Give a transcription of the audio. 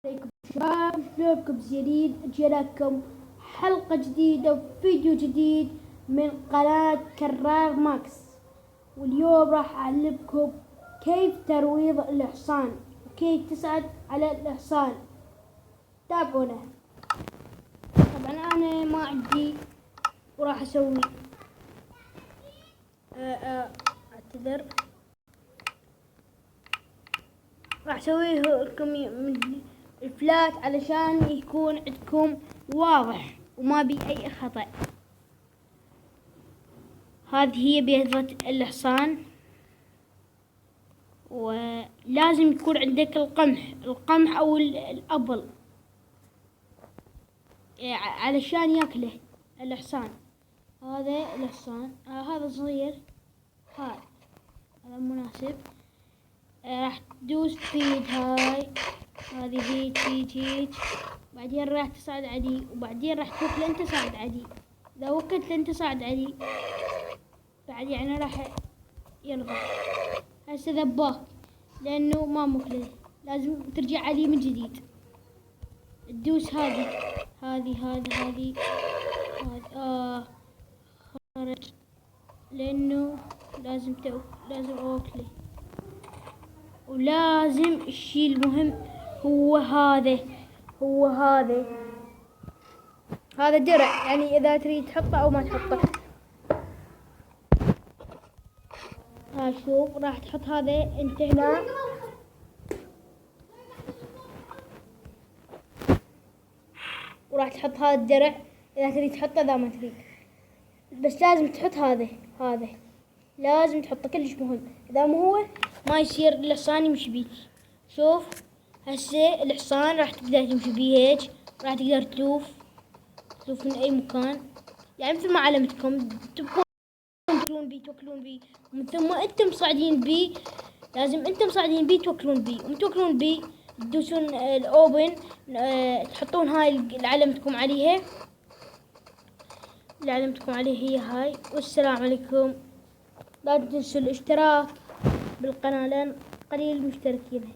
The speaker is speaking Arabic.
عليكم شباب، شلونكم؟ جديد جينا حلقة جديدة وفيديو جديد من قناة كرار ماكس. واليوم راح أعلمكم كيف ترويض الحصان وكيف تساعد على الحصان. تابعونا. طبعا أنا ما عندي وراح أسوي أعتذر، راح أسويه لكم من الفلات علشان يكون عندكم واضح وما بي أي خطأ. هذه هي بيضة الحصان، ولازم يكون عندك القمح أو الأبل علشان ياكله الحصان. هذا الحصان هذا صغير، هذا مناسب. راح تدوس فيد هذه هيج بعدين راح تصعد عدي، وبعدين راح توكل انت صعد عدي. اذا وكلت انت صعد عدي بعد يعني راح يرضى. هسه ذباك لانه ما مكله، لازم ترجع عليه من جديد. تدوس هذه خرج لانه لازم اوكله. ولازم الشيء المهم هو هذا درع، يعني اذا تريد تحطه او ما تحطه. شوف راح تحط هذا انت هنا، وراح تحط هذا الدرع اذا تريد تحطه، اذا ما تريد بس لازم تحط هذا لازم تحطه، كلش مهم. اذا مو هو ما يصير الحصان يمشي بيك. شوف هسه الحصان راح تقدر تمشي بيه هيك، راح تقدر تلوف من اي مكان، يعني مثل ما علمتكم تبقون توكلون بيه ومن ثم انتم صاعدين بيه. لازم انتم صاعدين بيه توكلون بيه، ومتوكلون بيه تدوسون الاوبن، تحطون هاي اللي علمتكم عليها، هي هاي. والسلام عليكم. لا تنسوا الاشتراك بالقناة لان قليل المشتركين.